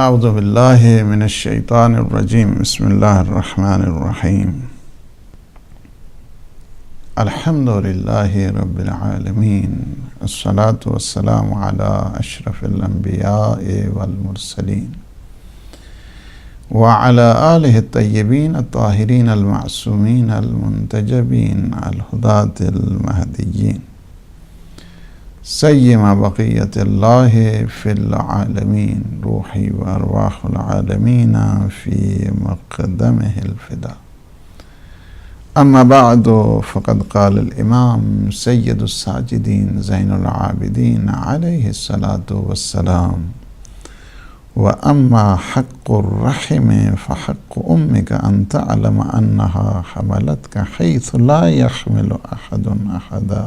اعوذ باللہ من الشیطان الرجیم بسم اللہ الرحمن الرحیم الحمد للہ رب العالمین الصلاة والسلام علی اشرف الانبیاء والمرسلین وعلی آلہ الطیبین الطاہرین المعصومین المنتجبین الہداة المہدیین سیما بقیت اللہ فی العالمین روحی و ارواح العالمین فی مقدمہ الفدا اما بعد فقد قال الامام سید الساجدین زین العابدین علیہ الصلاة والسلام وَأَمَّا حَقُّ الرَّحِمِ فَحَقُّ أُمِّكَ أَن تَعْلَمَ أَنَّهَا حَمَلَتْكَ حَيْثُ لَا يَحْمِلُ أَحَدٌ أَحَدًا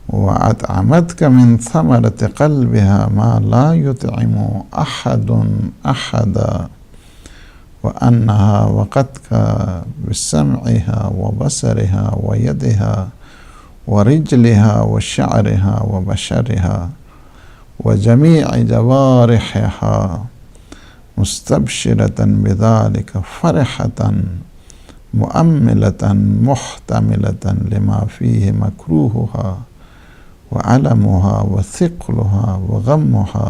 وَأَطْعَمَتْكَ مِنْ ثَمَرَةِ قَلْبِهَا مَا لَا يُطْعِمُ أَحَدٌ أَحَدًا وَأَنَّهَا وَقَتْكَ بِسَمْعِهَا وَبَصَرِهَا وَيَدِهَا وَرِجْلِهَا وَشَعْرِهَا وَبَشَرِهَا وَجَمِيعِ جَوَارِحِهَا مُسْتَبْشِرَةً بِذَلِكَ فَرِحَةً مُؤَمِّلَةً مُحْتَمِلَةً لِمَا فِيهِ مَكْرُوهُهَا وعلمها وثقلها وغمها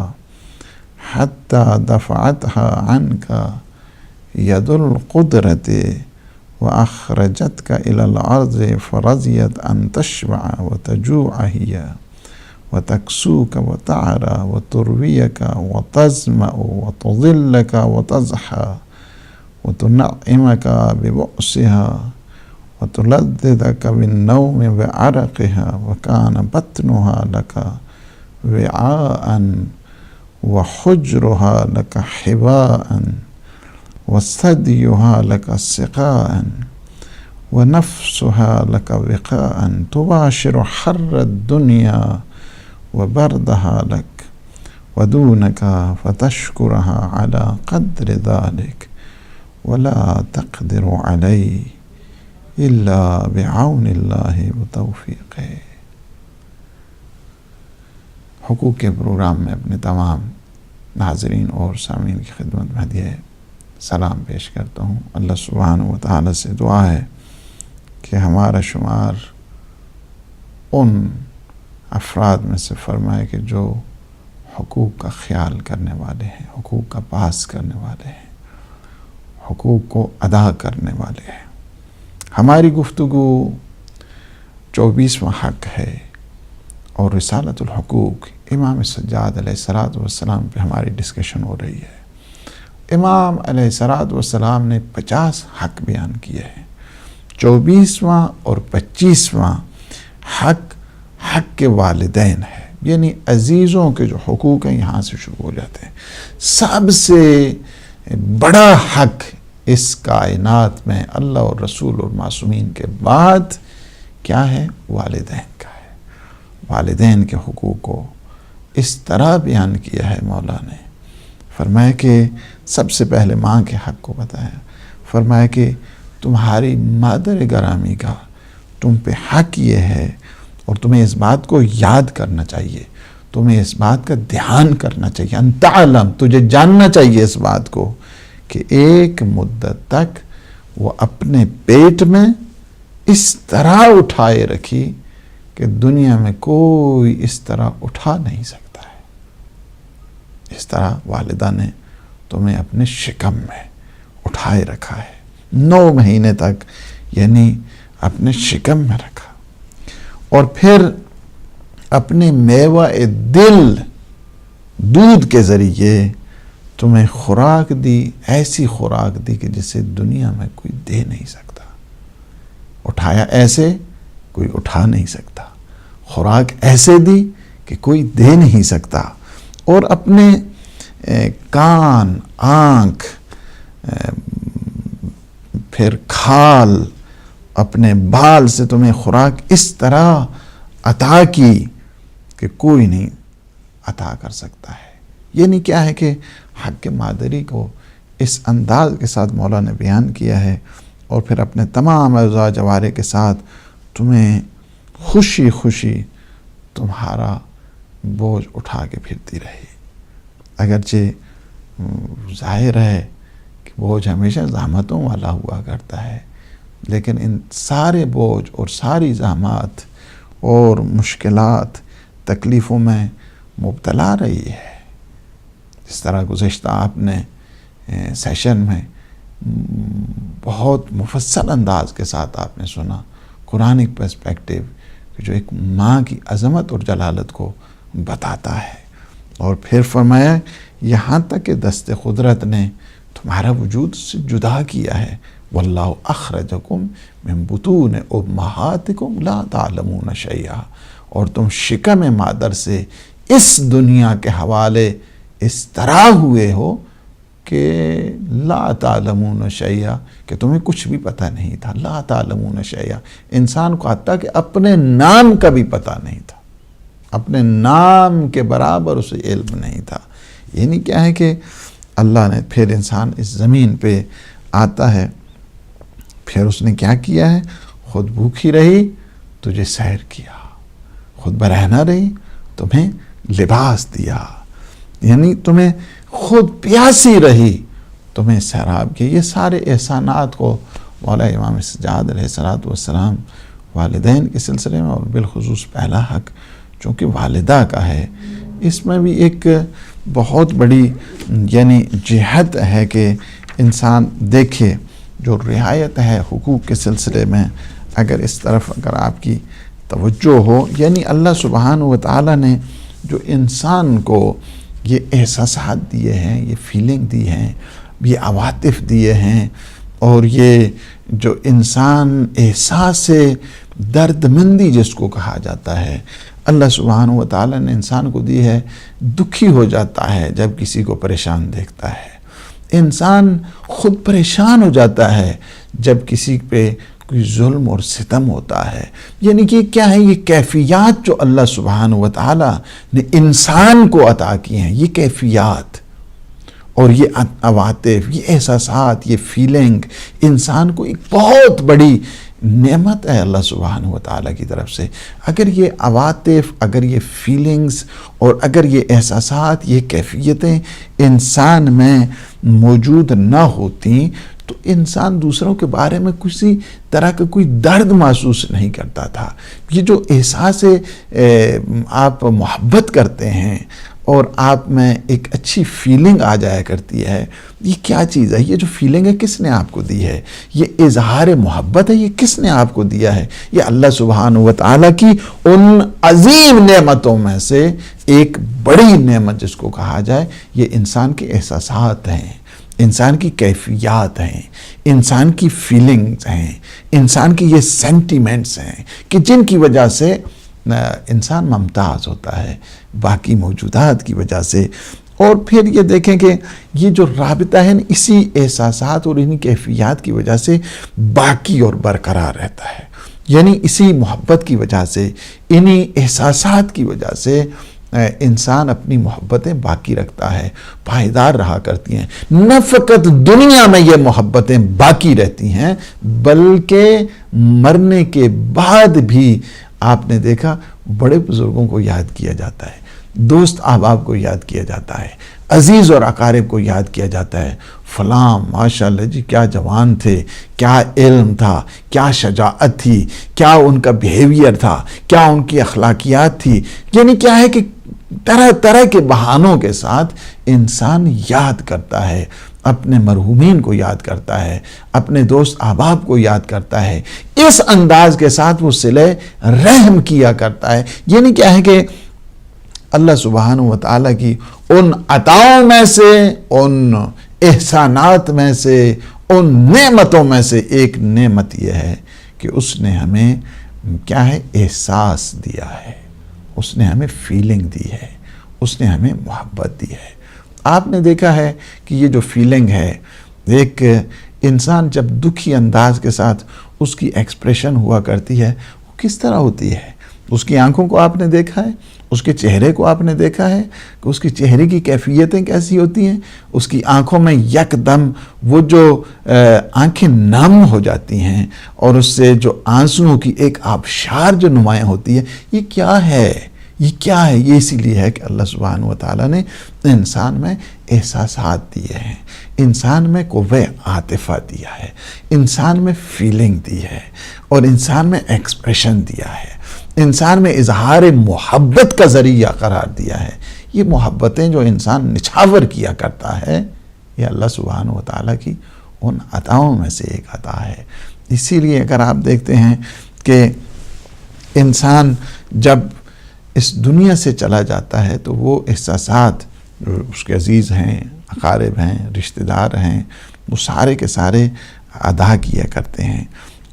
حتى دفعتها عنك يد القدرة وأخرجتك إلى الأرض فرضيت أن تشبع وتجوع هي وتكسوك وتعرى وترويك وتظمأ وتظلك وتضحى وتنعمك ببؤسها وتلذذك بالنوم بعرقها وكان بطنها لك وعاء وحجرها لك حباء وثديها لك سقاء ونفسها لك وقاء تباشر حر الدنيا وبردها لك ودونك فتشكرها على قدر ذلك ولا تقدر عليه الا بعون اللہ وتوفیقہ۔ حقوق کے پروگرام میں اپنے تمام ناظرین اور سامعین کی خدمت میں ہدیہ سلام پیش کرتا ہوں۔ اللہ سبحانہ و تعالی سے دعا ہے کہ ہمارا شمار ان افراد میں سے فرمائے کہ جو حقوق کا خیال کرنے والے ہیں، حقوق کا پاس کرنے والے ہیں، حقوق کو ادا کرنے والے ہیں۔ ہماری گفتگو 24واں حق ہے اور رسالۃ الحقوق امام سجاد علیہ السلام پہ ہماری ڈسکشن ہو رہی ہے۔ امام علیہ السلام نے 50 حق بیان کیے ہیں۔ 24واں اور 25واں حق کے والدین ہے، یعنی عزیزوں کے جو حقوق ہیں یہاں سے شروع ہو جاتے ہیں۔ سب سے بڑا حق اس کائنات میں اللہ اور رسول اور معصومین کے بعد کیا ہے؟ والدین کا ہے۔ والدین کے حقوق کو اس طرح بیان کیا ہے مولا نے، فرمایا کہ سب سے پہلے ماں کے حق کو بتایا، فرمایا کہ تمہاری مادر گرامی کا تم پہ حق یہ ہے اور تمہیں اس بات کو یاد کرنا چاہیے، تمہیں اس بات کا دھیان کرنا چاہیے، ان تعلم، تجھے جاننا چاہیے اس بات کو کہ ایک مدت تک وہ اپنے پیٹ میں اس طرح اٹھائے رکھی کہ دنیا میں کوئی اس طرح اٹھا نہیں سکتا ہے۔ اس طرح والدہ نے تمہیں اپنے شکم میں اٹھائے رکھا ہے، 9 مہینے تک، یعنی اپنے شکم میں رکھا، اور پھر اپنے میوہ دل دودھ کے ذریعے تمہیں خوراک دی، ایسی خوراک دی کہ جسے دنیا میں کوئی دے نہیں سکتا۔ اٹھایا ایسے کوئی اٹھا نہیں سکتا، خوراک ایسے دی کہ کوئی دے نہیں سکتا، اور اپنے کان، آنکھ، پھر کھال، اپنے بال سے تمہیں خوراک اس طرح عطا کی کہ کوئی نہیں عطا کر سکتا ہے۔ یعنی کیا ہے کہ حق مادری کو اس انداز کے ساتھ مولا نے بیان کیا ہے، اور پھر اپنے تمام اعضاء جوارح کے ساتھ تمہیں خوشی خوشی تمہارا بوجھ اٹھا کے پھرتی رہی، اگرچہ ظاہر ہے کہ بوجھ ہمیشہ زحمتوں والا ہوا کرتا ہے، لیکن ان سارے بوجھ اور ساری زحمات اور مشکلات تکلیفوں میں مبتلا رہی ہے۔ جس طرح گزشتہ آپ نے سیشن میں بہت مفصل انداز کے ساتھ آپ نے سنا قرآنک پرسپیکٹیو، جو ایک ماں کی عظمت اور جلالت کو بتاتا ہے، اور پھر فرمایا یہاں تک کہ دست قدرت نے تمہارا وجود سے جدا کیا ہے، واللہ اخرجکم من بطون امہاتکم لا تعلمون شیئا، اور تم شکم مادر سے اس دنیا کے حوالے اس طرح ہوئے ہو کہ لا تعلمون شیئا، کہ تمہیں کچھ بھی پتہ نہیں تھا۔ لا تعلمون شیئا، انسان کو حتیٰ کہ اپنے نام کا بھی پتہ نہیں تھا، اپنے نام کے برابر اسے علم نہیں تھا۔ یعنی کیا ہے کہ اللہ نے پھر انسان اس زمین پہ آتا ہے، پھر اس نے کیا کیا ہے؟ خود بھوکھی رہی تجھے سیر کیا، خود برہنہ رہی تمہیں لباس دیا، یعنی تمہیں خود پیاسی رہی تمہیں سیراب کیا۔ یہ سارے احسانات کو مولا امام سجاد علیہ السلام والدین کے سلسلے میں، اور بالخصوص پہلا حق چونکہ والدہ کا ہے، اس میں بھی ایک بہت بڑی یعنی جہت ہے کہ انسان دیکھے جو رعایت ہے حقوق کے سلسلے میں، اگر اس طرف اگر آپ کی توجہ ہو، یعنی اللہ سبحانہ و تعالیٰ نے جو انسان کو یہ احساسات دیے ہیں، یہ فیلنگ دی ہیں، یہ عواطف دیے ہیں، اور یہ جو انسان احساس درد مندی جس کو کہا جاتا ہے، اللہ سبحانہ و تعالیٰ نے انسان کو دی ہے۔ دکھی ہو جاتا ہے جب کسی کو پریشان دیکھتا ہے، انسان خود پریشان ہو جاتا ہے جب کسی پہ کوئی ظلم اور ستم ہوتا ہے۔ یعنی کہ کیا ہے؟ یہ کیفیات جو اللہ سبحانہ و تعالیٰ نے انسان کو عطا کی ہیں، یہ کیفیات اور یہ عواطف، یہ احساسات، یہ فیلنگ انسان کو ایک بہت بڑی نعمت ہے اللہ سبحانہ و تعالیٰ کی طرف سے۔ اگر یہ عواطف، اگر یہ فیلنگز اور اگر یہ احساسات، یہ کیفیتیں انسان میں موجود نہ ہوتیں تو انسان دوسروں کے بارے میں کسی طرح کا کوئی درد محسوس نہیں کرتا تھا۔ یہ جو احساس آپ محبت کرتے ہیں اور آپ میں ایک اچھی فیلنگ آ جایا کرتی ہے، یہ کیا چیز ہے؟ یہ جو فیلنگ ہے کس نے آپ کو دی ہے؟ یہ اظہار محبت ہے، یہ کس نے آپ کو دیا ہے؟ یہ اللہ سبحانہ و تعالیٰ کی ان عظیم نعمتوں میں سے ایک بڑی نعمت جس کو کہا جائے، یہ انسان کے احساسات ہیں، انسان کی کیفیات ہیں، انسان کی فیلنگز ہیں، انسان کی یہ سینٹیمنٹس ہیں کہ جن کی وجہ سے انسان ممتاز ہوتا ہے باقی موجودات کی وجہ سے۔ اور پھر یہ دیکھیں کہ یہ جو رابطہ ہے اسی احساسات اور انہی کیفیات کی وجہ سے باقی اور برقرار رہتا ہے، یعنی اسی محبت کی وجہ سے، انہی احساسات کی وجہ سے انسان اپنی محبتیں باقی رکھتا ہے، پائیدار رہا کرتی ہیں۔ نہ فقط دنیا میں یہ محبتیں باقی رہتی ہیں بلکہ مرنے کے بعد بھی آپ نے دیکھا بڑے بزرگوں کو یاد کیا جاتا ہے، دوست احباب کو یاد کیا جاتا ہے، عزیز اور اقارب کو یاد کیا جاتا ہے۔ فلاں ماشاءاللہ جی کیا جوان تھے، کیا علم تھا، کیا شجاعت تھی، کیا ان کا بیہیویئر تھا، کیا ان کی اخلاقیات تھی۔ یعنی کیا ہے کہ طرح طرح کے بہانوں کے ساتھ انسان یاد کرتا ہے، اپنے مرحومین کو یاد کرتا ہے، اپنے دوست احباب کو یاد کرتا ہے، اس انداز کے ساتھ وہ صلہ رحم کیا کرتا ہے۔ یعنی کیا ہے کہ اللہ سبحانہ و تعالیٰ کی ان عطاؤں میں سے، ان احسانات میں سے، ان نعمتوں میں سے ایک نعمت یہ ہے کہ اس نے ہمیں کیا ہے؟ احساس دیا ہے، اس نے ہمیں فیلنگ دی ہے، اس نے ہمیں محبت دی ہے۔ آپ نے دیکھا ہے کہ یہ جو فیلنگ ہے، ایک انسان جب دکھی انداز کے ساتھ اس کی ایکسپریشن ہوا کرتی ہے، وہ کس طرح ہوتی ہے؟ اس کی آنکھوں کو آپ نے دیکھا ہے، اس کے چہرے کو آپ نے دیکھا ہے کہ اس کی چہرے کی کیفیتیں کیسی ہوتی ہیں؟ اس کی آنکھوں میں یک دم وہ جو آنکھیں نم ہو جاتی ہیں اور اس سے جو آنسوؤں کی ایک آبشار جو نمایاں ہوتی ہے، یہ کیا ہے؟ یہ کیا ہے؟ یہ اسی لیے ہے کہ اللہ سبحانہ وتعالیٰ نے انسان میں احساسات دیے ہیں، انسان میں قوہ عاطفہ دیا ہے، انسان میں فیلنگ دی ہے، اور انسان میں ایکسپریشن دیا ہے، انسان میں اظہار محبت کا ذریعہ قرار دیا ہے۔ یہ محبتیں جو انسان نچھاور کیا کرتا ہے، یہ اللہ سبحانہ وتعالیٰ کی ان عطاؤں میں سے ایک عطا ہے۔ اسی لیے اگر آپ دیکھتے ہیں کہ انسان جب اس دنیا سے چلا جاتا ہے تو وہ احساسات جو اس کے عزیز ہیں، اقارب ہیں، رشتہ دار ہیں، وہ سارے کے سارے ادا کیا کرتے ہیں،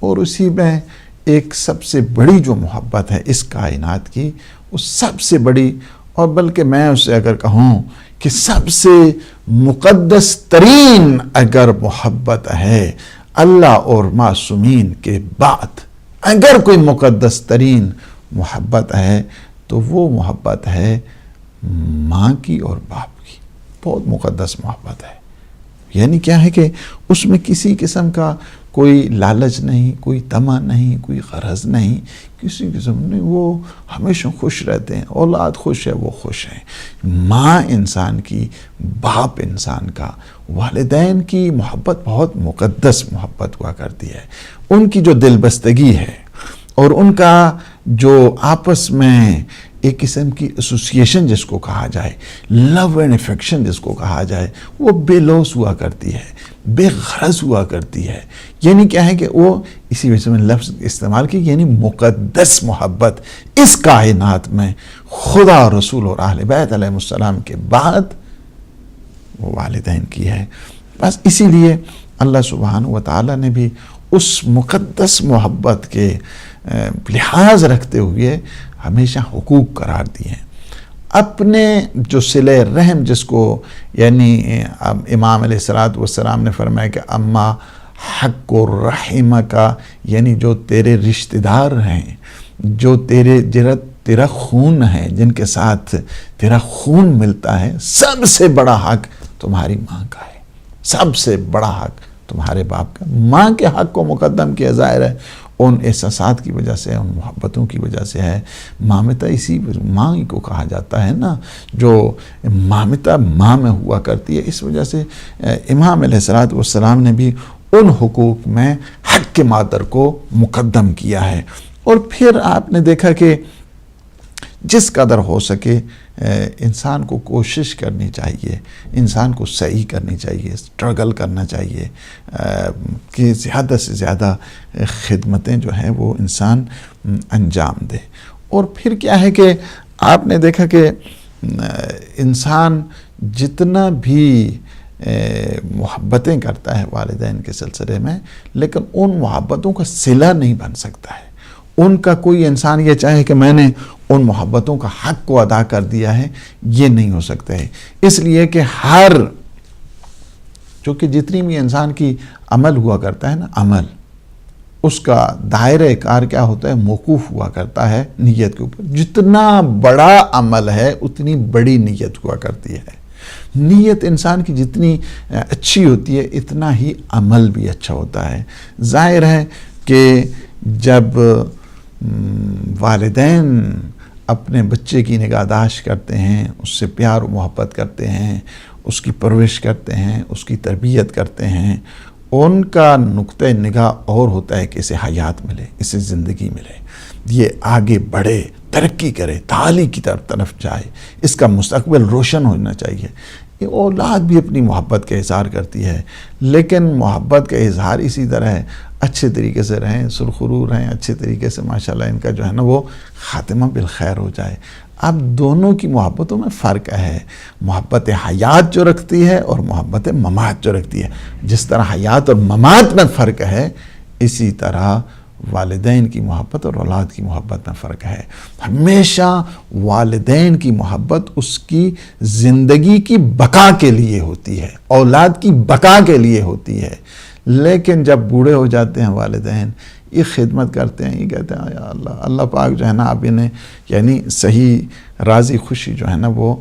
اور اسی میں ایک سب سے بڑی جو محبت ہے اس کائنات کی، وہ سب سے بڑی، اور بلکہ میں اسے اگر کہوں کہ سب سے مقدس ترین اگر محبت ہے اللہ اور معصومین کے بعد، اگر کوئی مقدس ترین محبت ہے تو وہ محبت ہے ماں کی اور باپ کی۔ بہت مقدس محبت ہے، یعنی کیا ہے کہ اس میں کسی قسم کا کوئی لالچ نہیں، کوئی طمع نہیں، کوئی غرض نہیں، کسی قسم نہیں، وہ ہمیشہ خوش رہتے ہیں، اولاد خوش ہے وہ خوش ہیں۔ ماں انسان کی، باپ انسان کا، والدین کی محبت بہت مقدس محبت ہوا کرتی ہے۔ ان کی جو دل بستگی ہے اور ان کا جو آپس میں ایک قسم کی ایسوسیشن جس کو کہا جائے، لو اینڈ افیکشن جس کو کہا جائے، وہ بے لوث ہوا کرتی ہے، بے غرض ہوا کرتی ہے۔ یعنی کیا ہے کہ وہ اسی وجہ سے میں لفظ استعمال کی، یعنی مقدس محبت اس کائنات میں خدا، رسول اور اہل بیت علیہ السلام کے بعد وہ والدین کی ہے۔ بس اسی لیے اللہ سبحانہ وتعالی نے بھی اس مقدس محبت کے لحاظ رکھتے ہوئے ہمیشہ حقوق قرار دیے ہیں۔ اپنے جو صلہ رحم جس کو، یعنی امام علیہ السلام نے فرمایا کہ اما حق الرحم کا، یعنی جو تیرے رشتہ دار ہیں، جو تیرا خون ہے، جن کے ساتھ تیرا خون ملتا ہے، سب سے بڑا حق تمہاری ماں کا ہے، سب سے بڑا حق تمہارے باپ کا۔ ماں کے حق کو مقدم کیا، ظاہر ہے ان احساسات کی وجہ سے، ان محبتوں کی وجہ سے ہے۔ مامتا اسی ماں کو کہا جاتا ہے نا، جو مامتا ماں میں ہوا کرتی ہے، اس وجہ سے امام علیہ السلام نے بھی ان حقوق میں حق مادر کو مقدم کیا ہے۔ اور پھر آپ نے دیکھا کہ جس قدر ہو سکے انسان کو کوشش کرنی چاہیے، انسان کو صحیح کرنی چاہیے، اسٹرگل کرنا چاہیے کہ زیادہ سے زیادہ خدمتیں جو ہیں وہ انسان انجام دے۔ اور پھر کیا ہے کہ آپ نے دیکھا کہ انسان جتنا بھی محبتیں کرتا ہے والدین کے سلسلے میں، لیکن ان محبتوں کا صلہ نہیں بن سکتا ہے۔ ان کا کوئی انسان یہ چاہے کہ میں نے ان محبتوں کا حق کو ادا کر دیا ہے، یہ نہیں ہو سکتا ہے۔ اس لیے کہ چونکہ جتنی بھی انسان کی عمل ہوا کرتا ہے نا، عمل اس کا دائرہ کار کیا ہوتا ہے، موقوف ہوا کرتا ہے نیت کے اوپر۔ جتنا بڑا عمل ہے اتنی بڑی نیت ہوا کرتی ہے۔ نیت انسان کی جتنی اچھی ہوتی ہے اتنا ہی عمل بھی اچھا ہوتا ہے۔ ظاہر ہے کہ جب والدین اپنے بچے کی نگہداشت کرتے ہیں، اس سے پیار و محبت کرتے ہیں، اس کی پرورش کرتے ہیں، اس کی تربیت کرتے ہیں، ان کا نقطہ نگاہ اور ہوتا ہے کہ اسے حیات ملے، اسے زندگی ملے، یہ آگے بڑھے، ترقی کرے، تعالی کی طرف جائے، اس کا مستقبل روشن ہونا چاہیے۔ یہ اولاد بھی اپنی محبت کا اظہار کرتی ہے، لیکن محبت کا اظہار اسی طرح ہے، اچھے طریقے سے رہیں، سرخرو رہیں، اچھے طریقے سے ماشاءاللہ ان کا جو ہے نا وہ خاتمہ بالخیر ہو جائے۔ اب دونوں کی محبتوں میں فرق ہے، محبت حیات جو رکھتی ہے اور محبت ممات جو رکھتی ہے۔ جس طرح حیات اور ممات میں فرق ہے، اسی طرح والدین کی محبت اور اولاد کی محبت میں فرق ہے۔ ہمیشہ والدین کی محبت اس کی زندگی کی بقا کے لیے ہوتی ہے، اولاد کی بقا کے لیے ہوتی ہے۔ لیکن جب بوڑھے ہو جاتے ہیں والدین، یہ خدمت کرتے ہیں، یہ کہتے ہیں یا اللہ پاک جو ہے نا اب انہیں یعنی صحیح راضی خوشی جو ہے نا وہ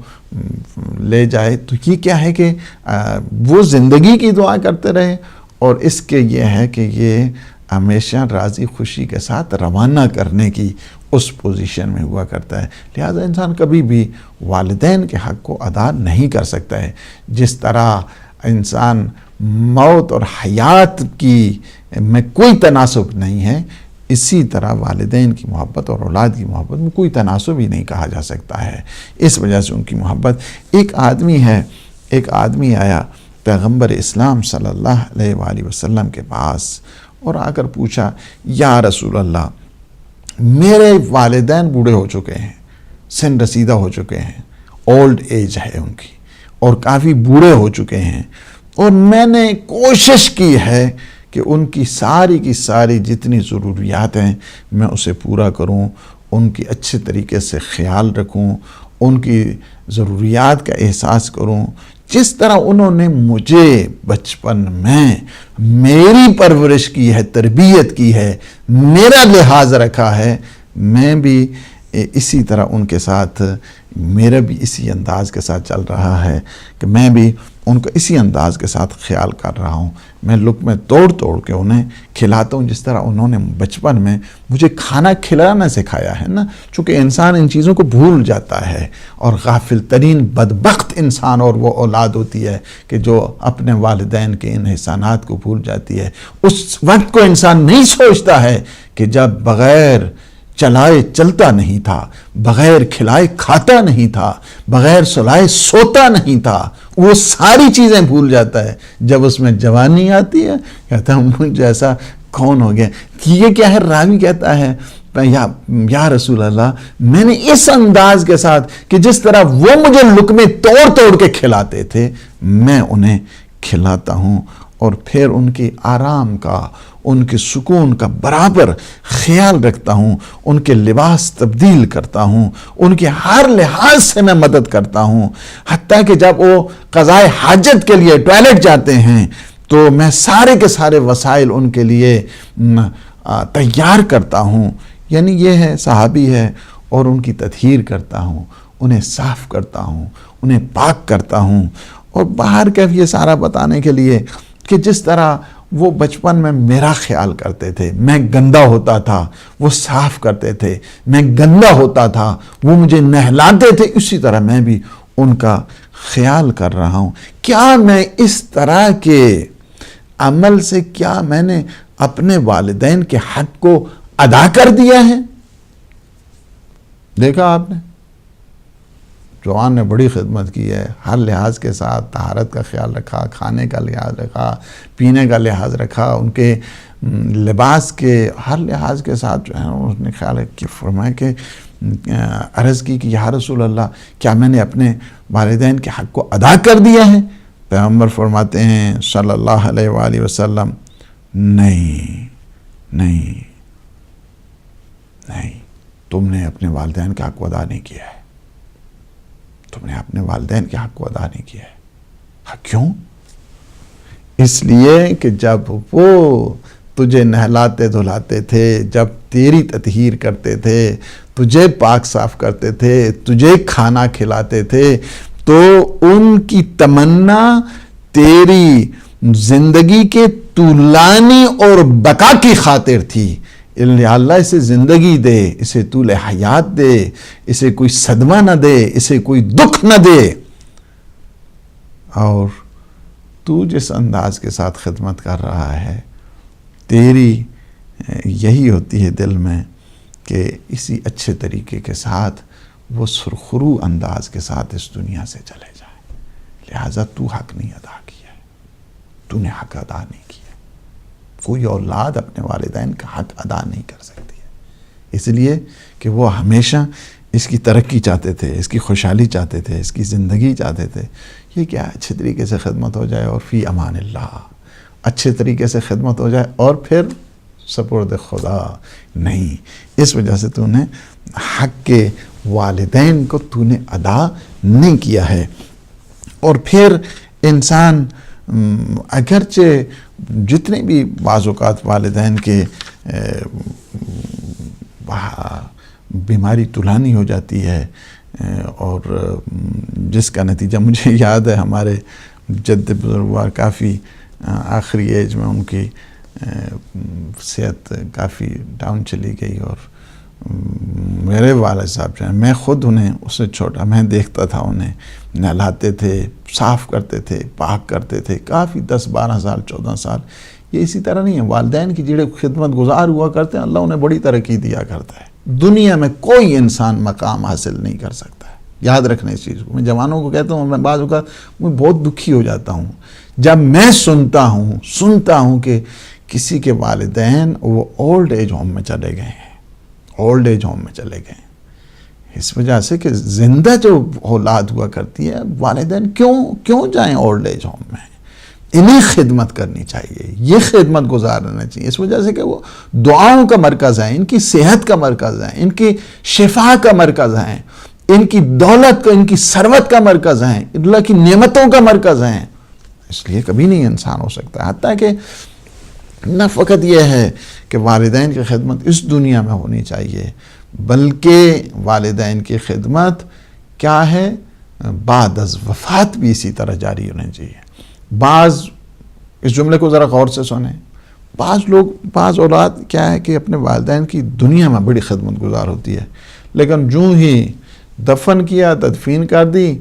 لے جائے۔ تو یہ کیا ہے کہ وہ زندگی کی دعا کرتے رہے، اور اس کے یہ ہے کہ یہ ہمیشہ راضی خوشی کے ساتھ روانہ کرنے کی اس پوزیشن میں ہوا کرتا ہے. لہٰذا انسان کبھی بھی والدین کے حق کو ادا نہیں کر سکتا ہے. جس طرح انسان موت اور حیات کی میں کوئی تناسب نہیں ہے، اسی طرح والدین کی محبت اور اولاد کی محبت میں کوئی تناسب ہی نہیں کہا جا سکتا ہے. اس وجہ سے ان کی محبت. ایک آدمی آیا پیغمبر اسلام صلی اللہ علیہ وآلہ وسلم کے پاس اور آ کر پوچھا، یا رسول اللہ، میرے والدین بوڑھے ہو چکے ہیں، سن رسیدہ ہو چکے ہیں، اولڈ ایج ہے ان کی، اور کافی بوڑھے ہو چکے ہیں، اور میں نے کوشش کی ہے کہ ان کی ساری جتنی ضروریات ہیں میں اسے پورا کروں، ان کی اچھے طریقے سے خیال رکھوں، ان کی ضروریات کا احساس کروں. جس طرح انہوں نے مجھے بچپن میں میری پرورش کی ہے، تربیت کی ہے، میرا لحاظ رکھا ہے، میں بھی اسی طرح ان کے ساتھ، میرا بھی اسی انداز کے ساتھ چل رہا ہے کہ میں بھی ان کو اسی انداز کے ساتھ خیال کر رہا ہوں. میں لقمے توڑ کے انہیں کھلاتا ہوں جس طرح انہوں نے بچپن میں مجھے کھانا کھلانا سکھایا ہے نا. چونکہ انسان ان چیزوں کو بھول جاتا ہے، اور غافل ترین بدبخت انسان اور وہ اولاد ہوتی ہے کہ جو اپنے والدین کے ان احسانات کو بھول جاتی ہے. اس وقت کو انسان نہیں سوچتا ہے کہ جب بغیر چلائے چلتا نہیں تھا، بغیر کھلائے کھاتا نہیں تھا، بغیر سلائے سوتا نہیں تھا. وہ ساری چیزیں بھول جاتا ہے. جب اس میں جوانی آتی ہے کہتا ہے مجھ ایسا کون ہو گیا. یہ کیا ہے؟ راوی کہتا ہے یا رسول اللہ، میں نے اس انداز کے ساتھ کہ جس طرح وہ مجھے لقمے توڑ کے کھلاتے تھے میں انہیں کھلاتا ہوں، اور پھر ان کی آرام کا، ان کے سکون کا برابر خیال رکھتا ہوں، ان کے لباس تبدیل کرتا ہوں، ان کے ہر لحاظ سے میں مدد کرتا ہوں. حتیٰ کہ جب وہ قضائے حاجت کے لیے ٹوائلٹ جاتے ہیں تو میں سارے کے سارے وسائل ان کے لیے تیار کرتا ہوں. یعنی یہ ہے صحابی ہے، اور ان کی تطہیر کرتا ہوں، انہیں صاف کرتا ہوں، انہیں پاک کرتا ہوں. اور باہر کا یہ سارا بتانے کے لیے کہ جس طرح وہ بچپن میں میرا خیال کرتے تھے، میں گندا ہوتا تھا وہ صاف کرتے تھے، میں گندا ہوتا تھا وہ مجھے نہلاتے تھے، اسی طرح میں بھی ان کا خیال کر رہا ہوں. کیا میں اس طرح کے عمل سے کیا میں نے اپنے والدین کے حق کو ادا کر دیا ہے؟ دیکھا آپ نے، جوان نے بڑی خدمت کی ہے، ہر لحاظ کے ساتھ طہارت کا خیال رکھا، کھانے کا لحاظ رکھا، پینے کا لحاظ رکھا، ان کے لباس کے ہر لحاظ کے ساتھ جو ہے اس نے خیال کہ فرمایا کہ عرض کی کہ یا رسول اللہ، کیا میں نے اپنے والدین کے حق کو ادا کر دیا ہے؟ پیغمبر فرماتے ہیں صلی اللہ علیہ وآلہ وسلم، نہیں، تم نے اپنے والدین کے حق کو ادا نہیں کیا ہے. تم نے اپنے والدین کے حق کو ادا نہیں کیا ہے. کیوں؟ اس لیے کہ جب وہ تجھے نہلاتے دھلاتے تھے، جب تیری تطہیر کرتے تھے، تجھے پاک صاف کرتے تھے، تجھے کھانا کھلاتے تھے، تو ان کی تمنا تیری زندگی کے طولانی اور بقا کی خاطر تھی. اللہ اسے زندگی دے، اسے طول حیات دے، اسے کوئی صدمہ نہ دے، اسے کوئی دکھ نہ دے. اور تو جس انداز کے ساتھ خدمت کر رہا ہے، تیری یہی ہوتی ہے دل میں کہ اسی اچھے طریقے کے ساتھ وہ سرخرو انداز کے ساتھ اس دنیا سے چلے جائے. لہٰذا تو حق نہیں ادا کیا ہے، تو نے حق ادا نہیں کیا. کوئی اولاد اپنے والدین کا حق ادا نہیں کر سکتی ہے، اس لیے کہ وہ ہمیشہ اس کی ترقی چاہتے تھے، اس کی خوشحالی چاہتے تھے، اس کی زندگی چاہتے تھے. یہ کیا اچھے طریقے سے خدمت ہو جائے اور فی امان اللہ، اچھے طریقے سے خدمت ہو جائے اور پھر سپرد خدا نہیں. اس وجہ سے تو نے حق کے والدین کو تو نے ادا نہیں کیا ہے. اور پھر انسان اگرچہ جتنے بھی بعض اوقات والدین کے بیماری طولانی ہو جاتی ہے، اور جس کا نتیجہ مجھے یاد ہے ہمارے جد بزرگوار کافی آخری ایج میں ان کی صحت کافی ڈاؤن چلی گئی، اور میرے والد صاحب جو ہیں، میں خود انہیں اس سے چھوٹا میں دیکھتا تھا، انہیں نہلاتے تھے، صاف کرتے تھے، پاک کرتے تھے، کافی 10-12 سال 14 سال. یہ اسی طرح نہیں ہے. والدین کی جڑے خدمت گزار ہوا کرتے ہیں، اللہ انہیں بڑی ترقی دیا کرتا ہے. دنیا میں کوئی انسان مقام حاصل نہیں کر سکتا ہے. یاد رکھنا اس چیز کو. میں جوانوں کو کہتا ہوں، میں بعض اوقات میں بہت دکھی ہو جاتا ہوں جب میں سنتا ہوں کہ کسی کے والدین وہ اولڈ ایج ہوم میں چلے گئے ہیں، اولڈ ایج ہوم میں چلے گئے ہیں. اس وجہ سے کہ زندہ جو اولاد ہوا کرتی ہے، والدین کیوں جائیں اولڈ ایج ہوم میں؟ انہیں خدمت کرنی چاہیے، یہ خدمت گزار رہنا چاہیے. اس وجہ سے کہ وہ دعاؤں کا مرکز ہے، ان کی صحت کا مرکز ہے، ان کی شفا کا مرکز ہے، ان کی دولت کا، ان کی ثروت کا مرکز ہے، اللہ کی نعمتوں کا مرکز ہے. اس لیے کبھی نہیں انسان ہو سکتا. حتیٰ کہ نہ فقط یہ ہے کہ والدین کی خدمت اس دنیا میں ہونی چاہیے، بلکہ والدین کی خدمت کیا ہے، بعد از وفات بھی اسی طرح جاری ہونی چاہیے. بعض اس جملے کو ذرا غور سے سنیں. بعض اولاد کیا ہے کہ اپنے والدین کی دنیا میں بڑی خدمت گزار ہوتی ہے، لیکن جو ہی دفن کیا، تدفین کر دی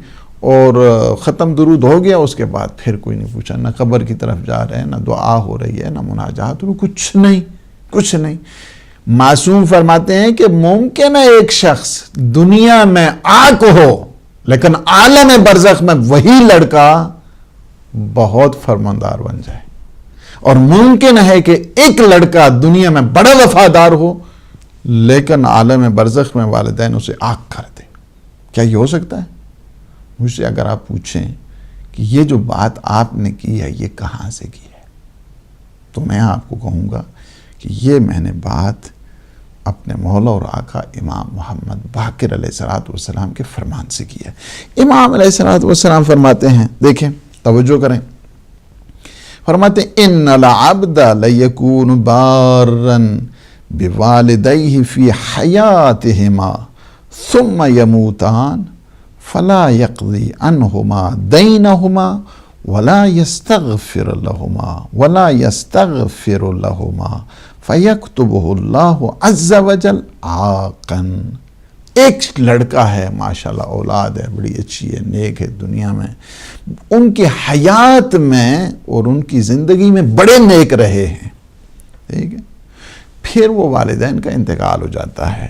اور ختم درود ہو گیا، اس کے بعد پھر کوئی نہیں پوچھا. نہ قبر کی طرف جا رہے ہیں، نہ دعا ہو رہی ہے، نہ مناجات، کچھ نہیں. معصوم فرماتے ہیں کہ ممکن ہے ایک شخص دنیا میں آق ہو، لیکن عالم برزخ میں وہی لڑکا بہت فرماندار بن جائے. اور ممکن ہے کہ ایک لڑکا دنیا میں بڑا وفادار ہو، لیکن عالم برزخ میں والدین اسے آق کر دے. کیا یہ ہو سکتا ہے؟ مجھ سے اگر آپ پوچھیں کہ یہ جو بات آپ نے کی ہے، یہ کہاں سے کی ہے، تو میں آپ کو کہوں گا کہ یہ میں نے بات اپنے مولا اور آقا امام محمد باقر علیہ السلام کے فرمان سے کی ہے. امام علیہ السلام فرماتے ہیں، دیکھیں توجہ کریں، فرماتے ہیں ان العبد لیکون بارا بوالدیہ فی حیاتہما ثم یموتان فلا یقضی عنہما دینہما ولا یستغفر لہما فیکتبہ اللہ عز وجل عاقا. ایک لڑکا ہے، ماشاءاللہ اولاد ہے، بڑی اچھی ہے، نیک ہے، دنیا میں ان کی حیات میں اور ان کی زندگی میں بڑے نیک رہے ہیں، ٹھیک ہے، پھر وہ والدین کا انتقال ہو جاتا ہے،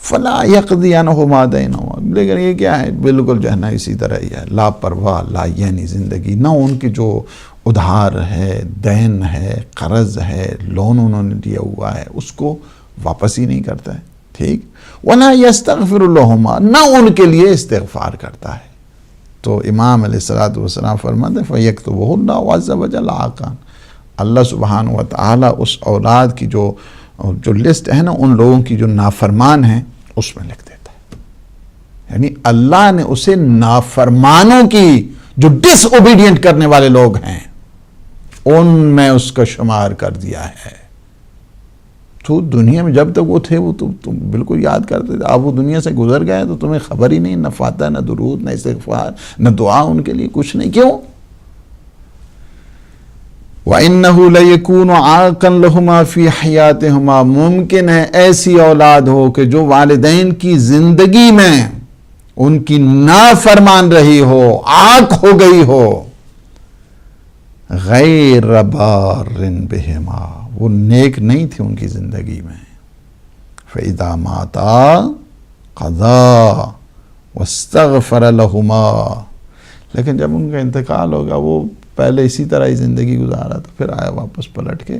فلا یقضی عنہما دینہما، لیکن یہ کیا ہے، بالکل جو ہے نا اسی طرح ہی ہے، لاپرواہ لاینی زندگی، نہ ان کی جو ادھار ہے، دین ہے، قرض ہے، لون انہوں نے دیا ہوا ہے، اس کو واپس ہی نہیں کرتا ہے، ٹھیک، وَلَا يَسْتَغْفِرُ لَهُمَا، نہ ان کے لیے استغفار کرتا ہے. تو امام علیہ السلام فرماتے ہیں فَيَكْتُبُهُ اللَّهُ عَزَّ وَجَلَّ عَاقًا، اللہ سبحانہ وتعالی اس اولاد کی جو لسٹ ہے نا، ان لوگوں کی جو نافرمان ہیں، اس میں لکھ دیتا ہے. یعنی اللہ نے اسے نافرمانوں کی، جو ڈس اوبیڈینٹ کرنے والے لوگ ہیں، ان میں اس کا شمار کر دیا ہے. تو دنیا میں جب تک وہ تھے، وہ تم بالکل یاد کرتے تھے. اب وہ دنیا سے گزر گئے تو تمہیں خبر ہی نہیں، نہ فاتحہ، نہ درود، نہ استغفار، نہ دعا ان کے لیے، کچھ نہیں. کیوں؟ وَإِنَّهُ لَيَكُونُ عَاقًا لَهُمَا فِي حَيَاتِهُمَا، ممکن ہے ایسی اولاد ہو کہ جو والدین کی زندگی میں ان کی نافرمان رہی ہو، عاق ہو گئی ہو، غیر بار بہما، وہ نیک نہیں تھی ان کی زندگی میں. فَإِذَا مَاتَا قَضَا وَاسْتَغْفَرَ لَهُمَا، لیکن جب ان کا انتقال ہوگا، وہ پہلے اسی طرح ہی زندگی گزارا، تو پھر آیا واپس پلٹ کے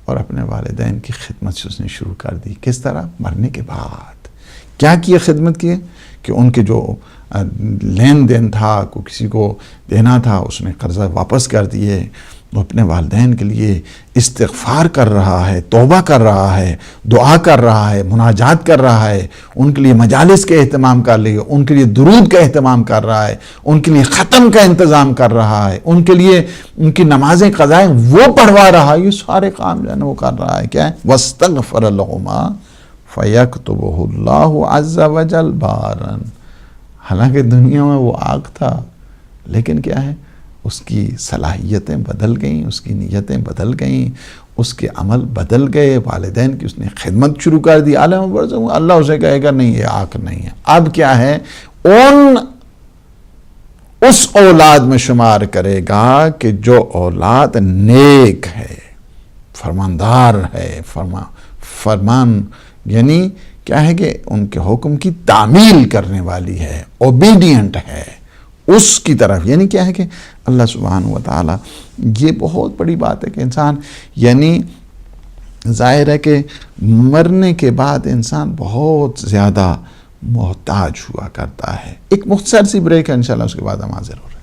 اور اپنے والدین کی خدمت سے اس نے شروع کر دی. کس طرح؟ مرنے کے بعد. کیا کیا خدمت کی؟ کہ ان کے جو لین دین تھا، کو کسی کو دینا تھا، اس نے قرضہ واپس کر دیے. وہ اپنے والدین کے لیے استغفار کر رہا ہے، توبہ کر رہا ہے، دعا کر رہا ہے، مناجات کر رہا ہے، ان کے لیے مجالس کا اہتمام کر رہی ہے، ان کے لیے درود کا اہتمام کر رہا ہے، ان کے لیے ختم کا انتظام کر رہا ہے، ان کے لیے ان کی نمازیں قضائیں وہ پڑھوا رہا ہے. یہ سارے کام جو ہے نا وہ کر رہا ہے. کیا ہے؟ وَاسْتَغْفَرَ لَهُمَا فَيَكْتُبُهُ اللَّهُ عَزَّ وَجَلَّ بَارًا. حالانکہ دنیا میں وہ عاق تھا، لیکن کیا ہے، اس کی صلاحیتیں بدل گئیں، اس کی نیتیں بدل گئیں، اس کے عمل بدل گئے، والدین کی اس نے خدمت شروع کر دی، عالم برزخ اللہ اسے کہے گا نہیں یہ حق نہیں ہے۔ اب کیا ہے، اس اولاد میں شمار کرے گا کہ جو اولاد نیک ہے، فرماندار ہے، فرمان یعنی کیا ہے کہ ان کے حکم کی تعمیل کرنے والی ہے، اوبیڈینٹ ہے اس کی طرف۔ یعنی کیا ہے کہ اللہ سبحانہ و تعالی، یہ بہت بڑی بات ہے کہ انسان، یعنی ظاہر ہے کہ مرنے کے بعد انسان بہت زیادہ محتاج ہوا کرتا ہے۔ ایک مختصر سی بریک ہے، انشاءاللہ اس کے بعد ہم حاضر ہو رہے ہیں۔